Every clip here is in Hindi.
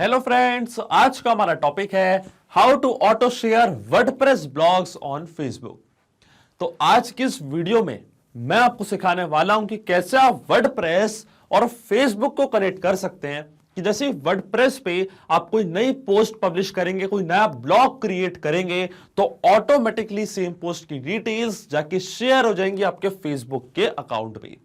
हेलो फ्रेंड्स, आज का हमारा टॉपिक है how to auto share WordPress blogs on Facebook. तो आज की इस वीडियो में मैं आपको सिखाने वाला हूं कि कैसे आप वर्डप्रेस और फेसबुक को कनेक्ट कर सकते हैं। कि जैसे वर्डप्रेस पे आप कोई नई पोस्ट पब्लिश करेंगे, कोई नया ब्लॉग क्रिएट करेंगे, तो ऑटोमेटिकली सेम पोस्ट की डिटेल्स जाके शेयर हो जाएंगी आपके फेसबुक के अकाउंट पे।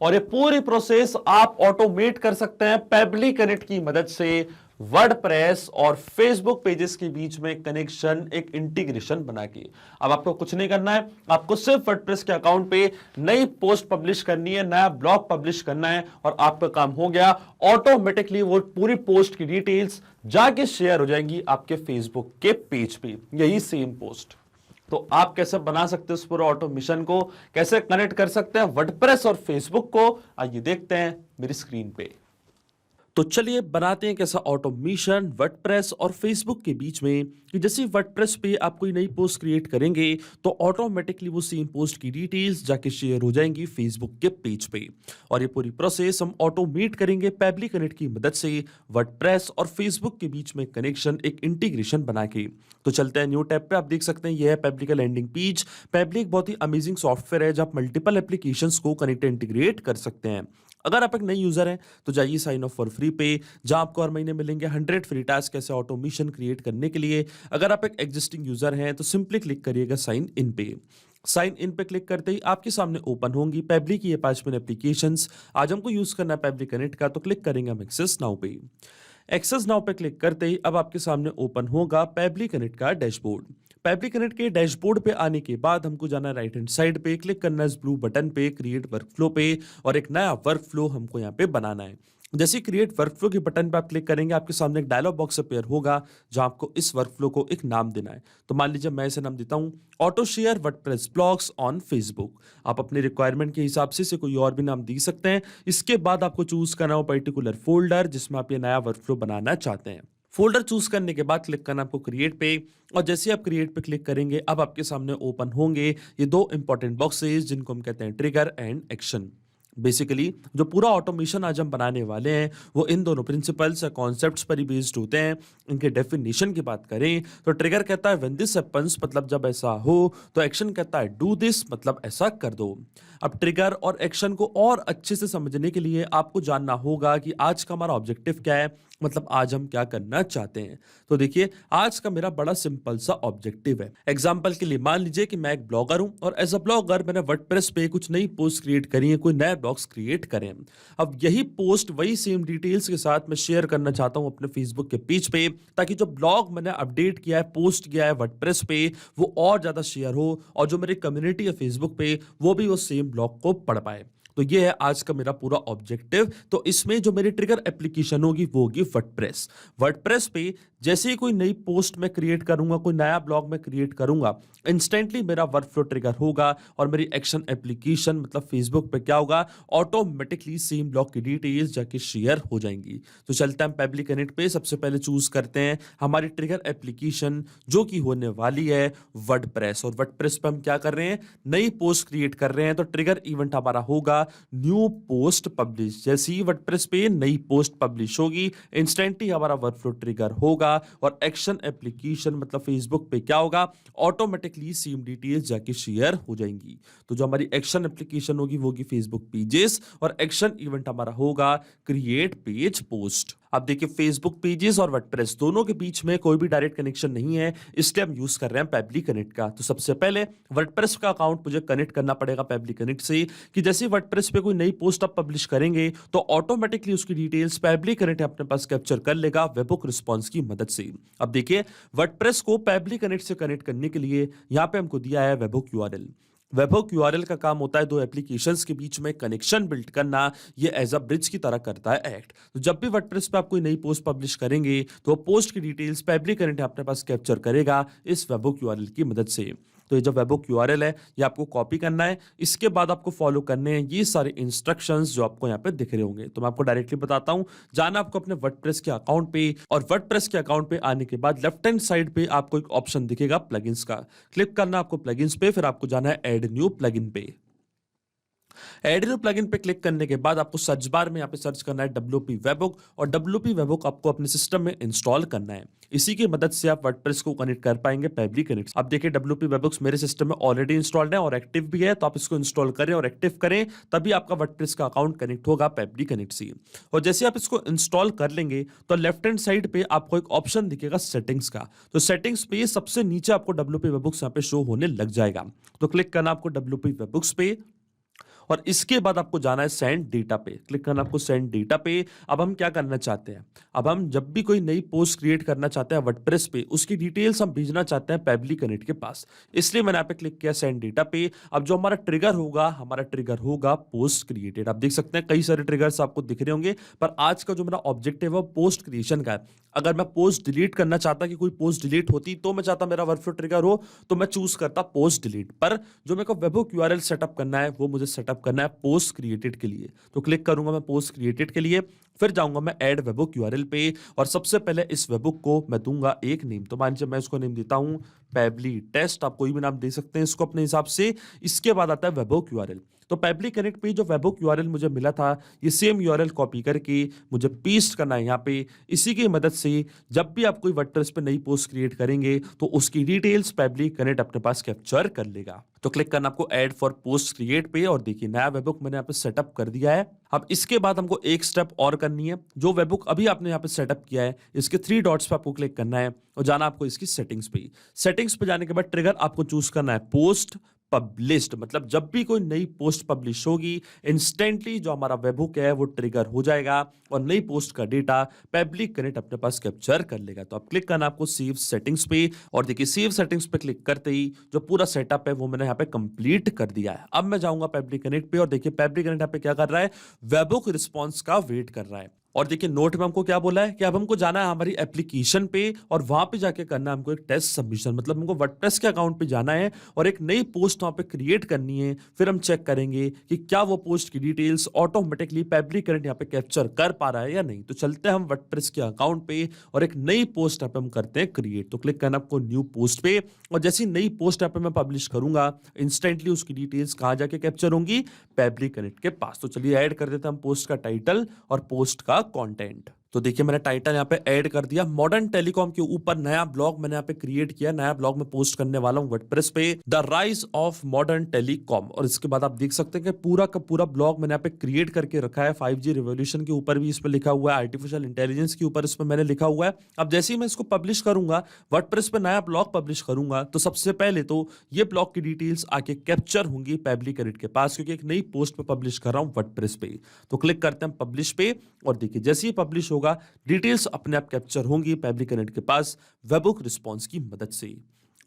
और ये पूरी प्रोसेस आप ऑटोमेट कर सकते हैं पेबली कनेक्ट की मदद से। वर्डप्रेस और फेसबुक पेजेस के बीच में कनेक्शन, एक इंटीग्रेशन बना के। अब आपको कुछ नहीं करना है, आपको सिर्फ वर्डप्रेस के अकाउंट पे नई पोस्ट पब्लिश करनी है, नया ब्लॉग पब्लिश करना है और आपका काम हो गया। ऑटोमेटिकली वो पूरी पोस्ट की डिटेल्स जाके शेयर हो जाएंगी आपके फेसबुक के पेज पे, यही सेम पोस्ट। तो आप कैसे बना सकते हैं उस पूरे ऑटोमेशन को, कैसे कनेक्ट कर सकते हैं वर्डप्रेस और फेसबुक को, आइए देखते हैं मेरी स्क्रीन पे। तो चलिए बनाते हैं कैसा ऑटोमेशन वर्डप्रेस और फेसबुक के बीच में। कि जैसे वर्डप्रेस पे आप कोई नई पोस्ट क्रिएट करेंगे तो ऑटोमेटिकली वो सेम पोस्ट की डिटेल्स जाके शेयर हो जाएंगी फेसबुक के पेज पे। और ये पूरी प्रोसेस हम ऑटोमेट करेंगे पेबली कनेक्ट की मदद से, वर्डप्रेस और फेसबुक के बीच में कनेक्शन, एक इंटीग्रेशन बना के। तो चलते हैं न्यू टैब पे। आप देख सकते हैं ये है पेबली का लैंडिंग पेज। पेबली एक बहुत ही अमेजिंग सॉफ्टवेयर है जहां आप मल्टीपल एप्लीकेशंस को कनेक्ट इंटीग्रेट कर सकते हैं। अगर आप एक नई यूजर हैं तो जाइए साइन अप फॉर फ्री पे, जहां आपको हर महीने मिलेंगे 100 फ्री टास्क ऐसे ऑटोमेशन क्रिएट करने के लिए। अगर आप एक एग्जिस्टिंग यूजर हैं तो सिंपली क्लिक करिएगा साइन इन पे। साइन इन पे क्लिक करते ही आपके सामने ओपन होंगी पेबली की ये 5 मिनट एप्लीकेशंस। आज हमको यूज करना है पेबली कनेक्ट का, तो क्लिक करेंगे हम एक्सेस नाउ पे। एक्सेस नाउ पे क्लिक करते ही अब आपके सामने ओपन होगा पेबली कनेक्ट का डैशबोर्ड। पेबली कनेक्ट के डैशबोर्ड पे आने के बाद हमको जाना है राइट हैंड साइड पे, क्लिक करना है इस ब्लू बटन पे क्रिएट वर्कफ्लो पे, और एक नया वर्कफ्लो हमको यहाँ पे बनाना है। जैसे क्रिएट वर्कफ्लो के बटन पे आप क्लिक करेंगे आपके सामने एक डायलॉग बॉक्स अपीयर होगा जहां आपको इस वर्कफ्लो को एक नाम देना है। तो मान लीजिए मैं इसे नाम देता हूं auto share WordPress blogs on Facebook. आप अपने रिक्वायरमेंट के हिसाब से इसे कोई और भी नाम दे सकते हैं। इसके बाद आपको चूज करना हो पर्टिकुलर फोल्डर जिसमें आप ये नया वर्कफ्लो बनाना चाहते हैं। फोल्डर चूज करने के बाद क्लिक करना आपको क्रिएट पे, और जैसे आप क्रिएट पे क्लिक करेंगे अब आपके सामने ओपन होंगे ये दो इंपॉर्टेंट बॉक्सेस जिनको हम कहते हैं ट्रिगर एंड एक्शन। बेसिकली जो पूरा ऑटोमेशन आज हम बनाने वाले हैं वो इन दोनों प्रिंसिपल्स या कॉन्सेप्ट्स पर ही बेस्ड होते हैं। इनके डेफिनेशन की बात करें तो ट्रिगर कहता है व्हेन दिस हैपेंस, मतलब जब ऐसा हो। तो एक्शन कहता है डू दिस, मतलब ऐसा कर दो। अब ट्रिगर और एक्शन को और अच्छे से समझने के लिए आपको जानना होगा कि आज का हमारा ऑब्जेक्टिव क्या है, मतलब आज हम क्या करना चाहते हैं। तो देखिए आज का मेरा बड़ा सिंपल सा ऑब्जेक्टिव है। एग्जांपल के लिए मान लीजिए कि मैं एक ब्लॉगर हूं और एज अ ब्लॉगर मैंने वर्डप्रेस पे कुछ नई पोस्ट क्रिएट करी है, कोई नया ब्लॉग्स क्रिएट करें। अब यही पोस्ट वही सेम डिटेल्स के साथ मैं शेयर करना चाहता हूं अपने फेसबुक के पेज पे, ताकि जो ब्लॉग मैंने अपडेट किया है, पोस्ट किया है वर्डप्रेस पे, वो और ज्यादा शेयर हो और जो मेरी कम्युनिटी है फेसबुक पे वो भी वो सेम ब्लॉग को पढ़ पाए। तो ये है आज का मेरा पूरा ऑब्जेक्टिव। तो इसमें जो मेरी ट्रिगर एप्लीकेशन होगी वो होगी वर्डप्रेस। वर्डप्रेस पे जैसे ही कोई नई पोस्ट मैं क्रिएट करूंगा, कोई नया ब्लॉग मैं क्रिएट करूंगा, इंस्टेंटली मेरा वर्कफ्लो ट्रिगर होगा और मेरी एक्शन एप्लीकेशन मतलब फेसबुक पे क्या होगा, ऑटोमेटिकली सेम ब्लॉग की डिटेल्स जाके शेयर हो जाएंगी। तो चलते हैं पेबली कनेक्ट पे। सबसे पहले चूज करते हैं हमारी ट्रिगर एप्लीकेशन जो कि होने वाली है वर्डप्रेस। और वर्डप्रेस पे हम क्या कर रहे हैं, नई पोस्ट क्रिएट कर रहे हैं। तो ट्रिगर इवेंट हमारा होगा न्यू पोस्ट पब्लिश। जैसे ही वर्डप्रेस पे नई पोस्ट पब्लिश होगी इंस्टेंटली हमारा वर्कफ्लो ट्रिगर होगा, और एक्शन एप्लीकेशन मतलब फेसबुक पे क्या होगा, ऑटोमेटिकली सेम डिटेल्स जाके शेयर हो जाएंगी। तो जो हमारी एक्शन एप्लीकेशन होगी वो होगी फेसबुक पेजेस, और एक्शन इवेंट हमारा होगा क्रिएट पेज पोस्ट। अब देखिए फेसबुक पेजेस और वर्डप्रेस दोनों के बीच में कोई भी डायरेक्ट कनेक्शन नहीं है, इसलिए हम यूज कर रहे हैं पेबली कनेक्ट का। तो सबसे पहले वर्डप्रेस का अकाउंट मुझे कनेक्ट करना पड़ेगा पेबली कनेक्ट से। कि जैसे वर्डप्रेस पे कोई नई पोस्ट आप पब्लिश करेंगे तो ऑटोमेटिकली उसकी डिटेल्स पेबली कनेक्ट अपने पास कैप्चर कर लेगा वेबहुक रिस्पॉन्स की मदद से। अब देखिए वर्डप्रेस को पेबली कनेक्ट से कनेक्ट करने के लिए यहाँ पे हमको दिया है वेबहुक यूआरएल। वेबहुक यूआरएल का काम होता है दो एप्लीकेशंस के बीच में कनेक्शन बिल्ड करना, ये एज अ ब्रिज की तरह करता है एक्ट। तो जब भी वर्डप्रेस पे आप कोई नई पोस्ट पब्लिश करेंगे तो पोस्ट की डिटेल्स पेबली कनेक्ट अपने पास कैप्चर करेगा इस वेबहुक यूआरएल की मदद से। तो ये जो वेबहुक यूआरएल है ये आपको कॉपी करना है, इसके बाद आपको फॉलो करने हैं ये सारे इंस्ट्रक्शंस जो आपको यहाँ पे दिख रहे होंगे। तो मैं आपको डायरेक्टली बताता हूँ, जाना आपको अपने वर्डप्रेस के अकाउंट पे, और वर्डप्रेस के अकाउंट पे आने के बाद लेफ्ट हैंड साइड पे आपको एक ऑप्शन दिखेगा प्लगइन्स का। क्लिक करना आपको प्लगइन्स पे, फिर आपको जाना है ऐड न्यू प्लगइन पे। एडिनो प्लगइन पे क्लिक करने के बाद आपको सर्च बार में यहाँ पे सर्च करना है WP वेबबुक और WP वेबबुक आपको अपने सिस्टम में इंस्टॉल करना है। इसी की मदद से आप वर्डप्रेस को कनेक्ट कर पाएंगे पेबली कनेक्ट। अब देखिए WP वेबबुक्स मेरे सिस्टम में ऑलरेडी इंस्टॉल्ड है और एक्टिव भी है, तो आप इसको इंस्टॉल करें और एक्टिव करें, तभी आपका वर्डप्रेस का अकाउंट कनेक्ट होगा पेबली कनेक्ट से। और जैसे आप इसको इंस्टॉल कर लेंगे तो लेफ्ट हैंड साइड पे आपको एक ऑप्शन दिखेगा सेटिंग्स का, तो सेटिंग्स पे सबसे नीचे आपको WP वेबबुक्स यहाँ पे शो होने लग जाएगा। तो क्लिक करना आपको WP वेबबुक्स पे और इसके बाद आपको जाना है सेंड डेटा पे, क्लिक करना आपको सेंड डेटा पे। अब हम क्या करना चाहते हैं, अब हम जब भी कोई नई पोस्ट क्रिएट करना चाहते हैं वर्डप्रेस पे, उसकी डिटेल्स हम भेजना चाहते हैं पेबली कनेक्ट के पास, इसलिए मैंने यहाँ पे क्लिक किया सेंड डेटा पे। अब जो हमारा ट्रिगर होगा पोस्ट क्रिएटेड। आप देख सकते हैं कई सारे ट्रिगर्स आपको दिख रहे होंगे, पर आज का जो मेरा ऑब्जेक्टिव है वो पोस्ट क्रिएशन का है। अगर मैं पोस्ट डिलीट करना चाहता कि कोई पोस्ट डिलीट होती तो मैं चाहता मेरा वर्कफ्लो ट्रिगर हो, तो मैं चूज करता पोस्ट डिलीट। पर जो मेरे को वेबहुक यूआरएल सेटअप करना है वो मुझे सेटअप करना है पोस्ट क्रिएटेड के लिए, तो क्लिक करूंगा मैं पोस्ट क्रिएटेड के लिए, फिर जाऊंगा मैं ऐड वेबहुक यूआरएल पे और सबसे पहले इस वेबहुक को मैं दूंगा एक नेम। तो मान लीजिए मैं इसको नेम देता हूं पेबली टेस्ट, आप कोई भी नाम दे सकते हैं इसको अपने हिसाब से। इसके बाद आता है वेबहुक यूआरएल। तो पेबली कनेक्ट पे जो वेबहुक यूआरएल मुझे मिला था, ये सेम यूआरएल कॉपी करके मुझे पेस्ट करना है यहाँ पे। इसी की मदद से जब भी आप कोई वर्डप्रेस पे नई पोस्ट क्रिएट करेंगे तो उसकी डिटेल्स पेबली कनेक्ट अपने पास कैप्चर कर लेगा। तो क्लिक करना आपको ऐड फॉर पोस्ट क्रिएट पे और देखिए नया वेबहुक मैंने यहाँ पे सेटअप कर दिया है। अब इसके बाद हमको एक स्टेप और करनी है, जो वेबहुक अभी आपने यहाँ पे सेटअप किया है इसके 3 डॉट्स पे आपको क्लिक करना है और जाना आपको इसकी सेटिंग्स पे। सेटिंग्स पे जाने के बाद ट्रिगर आपको चूज करना है पोस्ट पब्लिश्ड, मतलब जब भी कोई नई पोस्ट पब्लिश होगी इंस्टेंटली जो हमारा वेबहुक है वो ट्रिगर हो जाएगा और नई पोस्ट का डेटा पेबली कनेक्ट अपने पास कैप्चर कर लेगा। तो अब क्लिक करना आपको सेव सेटिंग्स पे और देखिए सेव सेटिंग्स पे क्लिक करते ही जो पूरा सेटअप है वो मैंने यहाँ पे कंप्लीट कर दिया है। अब मैं जाऊंगा पेबली कनेक्ट पे और देखिए पेबली कनेक्ट यहाँ पे क्या कर रहा है, वेबहुक रिस्पॉन्स का वेट कर रहा है। और देखिए नोट में हमको क्या बोला है कि अब हमको जाना है हमारी एप्लीकेशन पे और वहां पे जाके करना है हमको एक टेस्ट सबमिशन, मतलब हमको वर्डप्रेस के अकाउंट पे जाना है और एक नई पोस्ट वहां पे क्रिएट करनी है। फिर हम चेक करेंगे कि क्या वो पोस्ट की डिटेल्स ऑटोमेटिकली पेबली कनेक्ट यहाँ पे कैप्चर कर पा रहा है या नहीं। तो चलते हैं हम वर्डप्रेस के अकाउंट पे और एक नई पोस्ट यहाँ पे हम करते हैं क्रिएट। तो क्लिक करना आपको न्यू पोस्ट पे और जैसी नई पोस्ट यहाँ पे मैं पब्लिश करूंगा इंस्टेंटली उसकी डिटेल्स कहाँ जाके कैप्चर होंगी, पेबली कनेक्ट के पास। तो चलिए ऐड कर देते हैं हम पोस्ट का टाइटल और पोस्ट का कंटेंट। तो देखिए मैंने टाइटल यहाँ पे ऐड कर दिया, मॉडर्न टेलीकॉम के ऊपर नया ब्लॉग मैंने यहाँ पे क्रिएट किया, नया ब्लॉग में पोस्ट करने वाला हूँ वर्डप्रेस पे, the rise of modern telecom. और इसके बाद आप देख सकते हैं कि पूरा का पूरा ब्लॉग मैंने यहाँ पे क्रिएट करके रखा है। 5G रिवोल्यूशन के ऊपर भी इस पे लिखा हुआ है, आर्टिफिशियल इंटेलिजेंस के ऊपर इसमें मैंने लिखा हुआ है। अब जैसे ही मैं इसको पब्लिश करूंगा, वर्डप्रेस पे नया ब्लॉग पब्लिश करूंगा, तो सबसे पहले तो ये ब्लॉग की डिटेल्स आके कैप्चर होंगी पेबली कनेक्ट के पास, क्योंकि एक नई पोस्ट पे पब्लिश कर रहा हूँ वर्डप्रेस पे। तो क्लिक करते हैं पब्लिश पे और देखिए जैसे ही पब्लिश होगा डिटेल्स अपने आप कैप्चर होंगी पेबली कनेक्ट के पास वेबहुक रिस्पॉन्स की मदद से।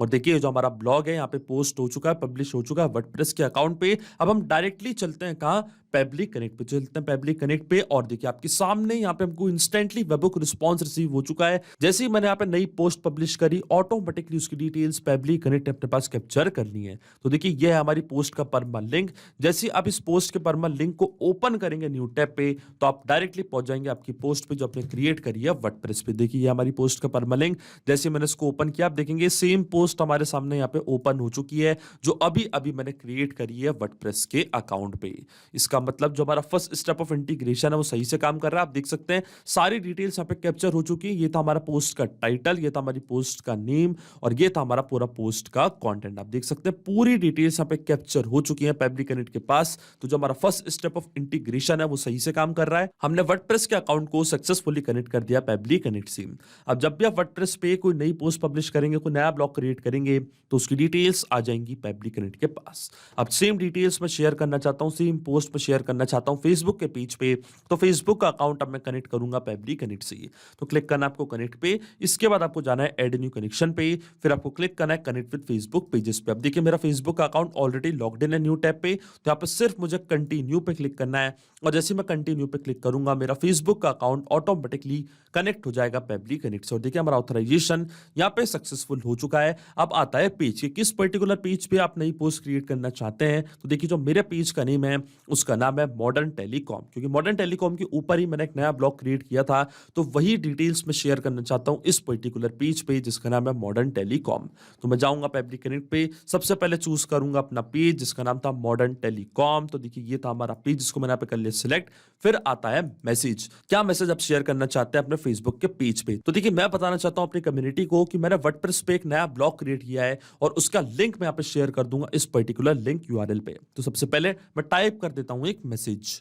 और देखिए जो हमारा ब्लॉग है यहाँ पे पोस्ट हो चुका है, पब्लिश हो चुका है वर्डप्रेस के अकाउंट पे। अब हम डायरेक्टली चलते हैं कहाँ, पेबली कनेक्ट पे चलते हैं, पेबली कनेक्ट पे और देखिए आपके सामने यहाँ पे हमको इंस्टेंटली वेबहुक रिस्पॉन्स रिसीव हो चुका है। जैसे ही मैंने यहाँ पे नई पोस्ट पब्लिश करी ऑटोमेटिकली उसकी डिटेल्स पेबली कनेक्ट अपने पास कैप्चर करनी है। तो देखिए ये है हमारी पोस्ट का परमा लिंक। जैसे आप इस पोस्ट के परमा लिंक को ओपन करेंगे न्यू टैब पे तो आप डायरेक्टली पहुंच जाएंगे आपकी पोस्ट पे जो आपने क्रिएट करी है वर्डप्रेस पे। देखिए ये हमारी पोस्ट का परमा लिंक, जैसे मैंने इसको ओपन किया आप देखेंगे सेम पोस्ट हमारे सामने यहाँ पे ओपन हो चुकी है जो अभी अभी मैंने क्रिएट करी है वर्डप्रेस के अकाउंट पे। इसका मतलब जो हमारा फर्स्ट स्टेप ऑफ इंटीग्रेशन है वो सही से काम कर रहा है। आप देख सकते हैं सारी डिटेल्स यहाँ पे कैप्चर हो चुकी है। ये था हमारा पोस्ट का टाइटल, ये था हमारी पोस्ट का नेम और ये था हमारा पूरा पोस्ट का कंटेंट। आप देख सकते हैं पूरी डिटेल्स यहाँ पे कैप्चर हो चुकी है पेबली कनेक्ट के पास। तो जो हमारा फर्स्ट स्टेप ऑफ इंटीग्रेशन है वो सही से काम कर रहा है। हमने वर्डप्रेस के अकाउंट को सक्सेसफुली कनेक्ट कर दिया पेबली कनेक्ट से। अब जब भी आप वर्डप्रेस पे कोई नई पोस्ट पब्लिश करेंगे, कोई नया ब्लॉग क्रिएट करेंगे, तो उसकी डिटेल्स आ जाएंगी पेबली कनेक्ट के पास। अब सेम डिटेल्स मैं शेयर करना चाहता हूँ, सेम पोस्ट पे शेयर करना चाहता हूँ फेसबुक के पेज पे, तो फेसबुक का अकाउंट अब मैं कनेक्ट करूंगा पेबली कनेक्ट से। तो क्लिक करना आपको कनेक्ट पे, इसके बाद आपको जाना है ऐड न्यू कनेक्शन पे, फिर आपको क्लिक करना है कनेक्ट विद फेसबुक पेजेस पे। अब देखिए मेरा फेसबुक का अकाउंट ऑलरेडी लॉग्ड इन है न्यू टैब पे, तो यहाँ पे सिर्फ मुझे कंटिन्यू पे क्लिक करना है और जैसे मैं कंटिन्यू पे क्लिक करूंगा मेरा फेसबुक का अकाउंट ऑटोमेटिकली कनेक्ट हो जाएगा पेबली कनेक्ट से। और देखिए हमारा ऑथराइजेशन यहाँ पे सक्सेसफुल हो चुका है। अब आता है पेज, किस पर्टिकुलर पेज पे आप नई पोस्ट क्रिएट करना चाहते हैं। तो देखिए जो मेरे पेज का नेम है उसका नाम है मॉडर्न टेलीकॉम, क्योंकि मॉडर्न टेलीकॉम के ऊपर ही मैंने एक नया ब्लॉग क्रिएट किया था, तो वही डिटेल्स में शेयर करना चाहता हूं इस पर्टिकुलर पेज पे जिसका नाम है मॉडर्न टेलीकॉम। तो मैं जाऊंगा पब्लिक कनेक्ट पे, सबसे पहले चूज करूंगा अपना पेज जिसका नाम था मॉडर्न टेलीकॉम। तो देखिए ये था हमारा पेज जिसको मैंने यहाँ पे कर लिया सिलेक्ट। फिर आता है मैसेज, क्या मैसेज आप शेयर करना चाहते हैं अपने फेसबुक के पेज पे। तो देखिए मैं बताना चाहता हूं अपनी कम्युनिटी को कि मैंने वर्डप्रेस पे एक नया ब्लॉग क्रिएट किया है और उसका लिंक मैं यहाँ पे शेयर कर दूंगा इस पर्टिकुलर लिंक यूआरएल पे। तो सबसे पहले मैं टाइप कर देता हूं एक मैसेज,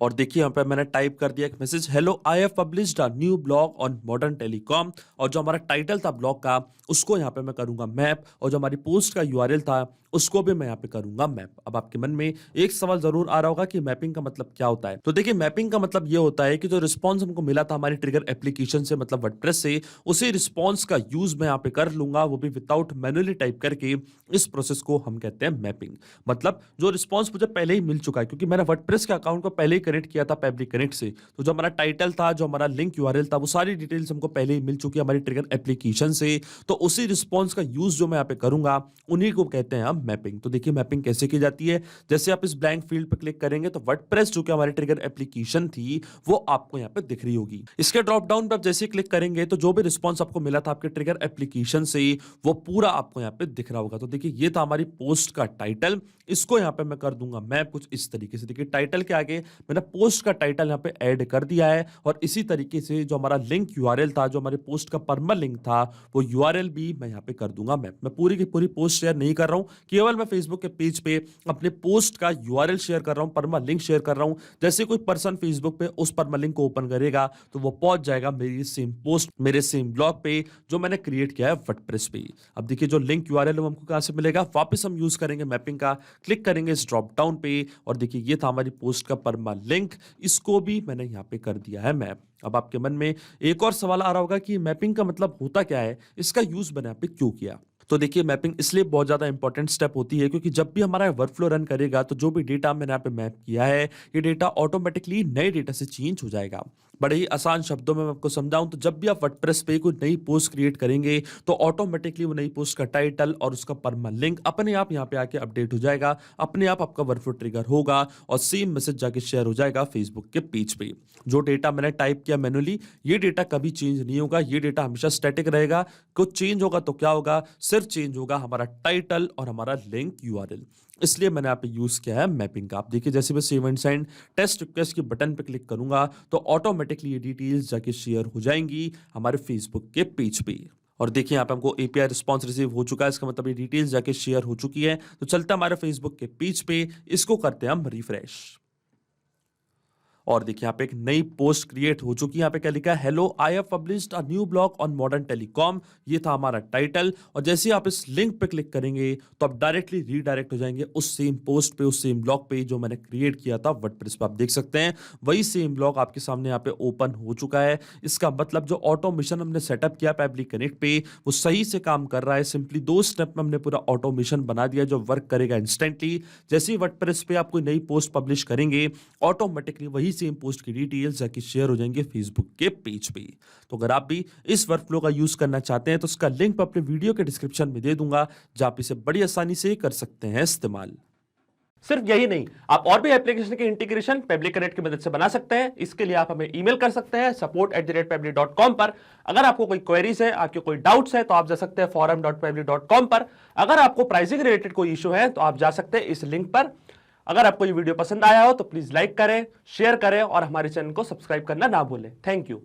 और देखिए यहाँ पे मैंने टाइप कर दिया एक message, hello I have published a new blog on modern telecom. और जो हमारा टाइटल था ब्लॉग का उसको यहाँ पे मैं करूंगा मैप, और जो हमारी पोस्ट का यूआरएल था उसको भी मैं यहाँ पे करूंगा मैप। अब आपके मन में एक सवाल जरूर आ रहा होगा कि मैपिंग का मतलब क्या होता है। तो देखिए मैपिंग का मतलब ये होता है कि जो रिस्पॉन्स हमको मिला था हमारी ट्रिगर एप्लीकेशन से, मतलब वर्डप्रेस से, उसी रिस्पॉन्स का यूज मैं यहाँ पे कर लूंगा, वो भी विदाउट मैनुअली टाइप करके। इस प्रोसेस को हम कहते हैं मैपिंग। मतलब जो रिस्पॉन्स मुझे पहले ही मिल चुका है, क्योंकि मैंने वर्डप्रेस के अकाउंट को पहले ही कनेक्ट किया था पब्लिक कनेक्ट से, तो जो हमारा टाइटल था, जो हमारा लिंक यूआरएल था, वो सारी डिटेल्स हमको पहले ही मिल चुकी है हमारी ट्रिगर एप्लीकेशन से। तो उसी रिस्पॉन्स का यूज जो मैं यहाँ पे करूंगा उन्हीं को कहते हैं हम मैपिंग। तो देखिए मैपिंग कैसे की जाती है, जैसे आप इस ब्लैंक फील्ड पर क्लिक करेंगे तो वर्डप्रेस जो कि हमारी ट्रिगर एप्लीकेशन थी वो आपको यहाँ पे दिख रही होगी। इसके ड्रॉप डाउन पर आप जैसे क्लिक करेंगे तो जो भी रिस्पॉन्स आपको मिला था आपके ट्रिगर एप्लीकेशन से वो पूरा आपको यहाँ पे दिख रहा होगा। तो देखिए ये था हमारी पोस्ट का टाइटल, इसको यहाँ पे मैं कर दूंगा मैं कुछ इस तरीके से। देखिए टाइटल के आगे मैंने पोस्ट का टाइटल यहाँ पे ऐड कर दिया है, और इसी तरीके से जो हमारा लिंक यूआरएल था, जो हमारे पोस्ट का परमा लिंक था, वो यूआरएल भी मैं यहाँ पे कर दूंगा मैं पूरी की पूरी पोस्ट शेयर नहीं कर रहा हूँ, केवल मैं फेसबुक के पेज पे अपने पोस्ट का यूआरएल शेयर कर रहा हूँ, परमा लिंक शेयर कर रहा हूँ। जैसे कोई पर्सन फेसबुक पे उस परमा लिंक को ओपन करेगा तो वो पहुंच जाएगा मेरी सेम पोस्ट, मेरे सेम ब्लॉग पे जो मैंने क्रिएट किया है वर्डप्रेस पे। अब देखिए जो लिंक यूआरएल है वो हमको कहां से मिलेगा, वापस हम यूज करेंगे मैपिंग का, क्लिक करेंगे इस ड्रॉप डाउन पे, और देखिए ये था हमारी पोस्ट का परमा लिंक, इसको भी मैंने यहाँ पे कर दिया है मैप। अब आपके मन में एक और सवाल आ रहा होगा कि मैपिंग का मतलब होता क्या है, इसका यूज मैंने यहाँ पे क्यों किया। तो देखिए मैपिंग इसलिए बहुत ज्यादा इंपॉर्टेंट स्टेप होती है क्योंकि जब भी हमारा वर्कफ्लो रन करेगा तो जो भी डेटा मैंने यहाँ पे मैप किया है ये डेटा ऑटोमेटिकली नए डेटा से चेंज हो जाएगा। बड़े ही आसान शब्दों में मैं आपको समझाऊं तो जब भी आप वर्डप्रेस पे कोई नई पोस्ट क्रिएट करेंगे तो ऑटोमेटिकली वो नई पोस्ट का टाइटल और उसका परमा लिंक अपने आप यहाँ पे आके अपडेट हो जाएगा, अपने आप आपका वर्कफ्लो ट्रिगर होगा और सेम मैसेज जाके शेयर हो जाएगा फेसबुक के पेज पे। जो डेटा मैंने टाइप किया मैनुअली ये डेटा कभी चेंज नहीं होगा, ये डेटा हमेशा स्टैटिक रहेगा। कुछ चेंज होगा तो क्या होगा, सिर्फ चेंज होगा हमारा टाइटल और हमारा लिंक यूआरएल। इसलिए मैंने यहाँ पे यूज किया है मैपिंग का। आप देखिए जैसे मैं save and send test request के बटन पे क्लिक करूंगा तो ऑटोमेटिकली ये डिटेल्स जाके शेयर हो जाएंगी हमारे फेसबुक के पेज पे। और देखिए यहाँ पे हमको एपीआई रिस्पांस रिसीव हो चुका है, इसका मतलब ये डिटेल्स जाके शेयर हो चुकी है। तो चलता हमारे फेसबुक के पेज पे, इसको करते हैं हम रिफ्रेश, और देखिए यहाँ पे एक नई पोस्ट क्रिएट हो चुकी है। यहाँ पे क्या लिखा है, hello I have published a new blog on modern telecom, ये था हमारा टाइटल। और जैसे आप इस लिंक पे क्लिक करेंगे तो आप डायरेक्टली रीडायरेक्ट हो जाएंगे उस सेम पोस्ट पे, उस सेम ब्लॉग पे जो मैंने क्रिएट किया था वर्डप्रेस पे। आप देख सकते हैं वही सेम ब्लॉग आपके सामने यहाँ पे ओपन हो चुका है। इसका मतलब जो ऑटोमेशन हमने सेटअप किया पब्लिक कनेक्ट पे वो सही से काम कर रहा है। सिंपली 2 स्टेप में हमने पूरा ऑटोमेशन बना दिया जो वर्क करेगा इंस्टेंटली। जैसे ही वर्डप्रेस पे आप कोई नई पोस्ट पब्लिश करेंगे ऑटोमेटिकली वही सेम पोस्ट की डिटेल्स जाके शेयर हो जाएंगे फेसबुक के पेज पे। तो अगर आप भी इस वर्कफ्लो का यूज करना चाहते हैं तो उसका लिंक मैं अपने वीडियो के डिस्क्रिप्शन में दे दूंगा जहां आप इसे बड़ी आसानी से कर सकते हैं इस्तेमाल। सिर्फ यही नहीं, आप और भी एप्लीकेशन के इंटीग्रेशन पब्लिक कनेक्ट की मदद से बना सकते हैं। इसके लिए आप हमें ईमेल कर सकते हैं support@public.com पर। अगर आपको कोई क्वेरीज है, आपके कोई डाउट्स है तो आप जा सकते हैं forum.public.com पर। अगर आपको प्राइसिंग रिलेटेड कोई इशू है तो आप जा सकते हैं इस लिंक पर। अगर आपको ये वीडियो पसंद आया हो तो प्लीज लाइक करें, शेयर करें और हमारे चैनल को सब्सक्राइब करना ना भूलें। Thank you.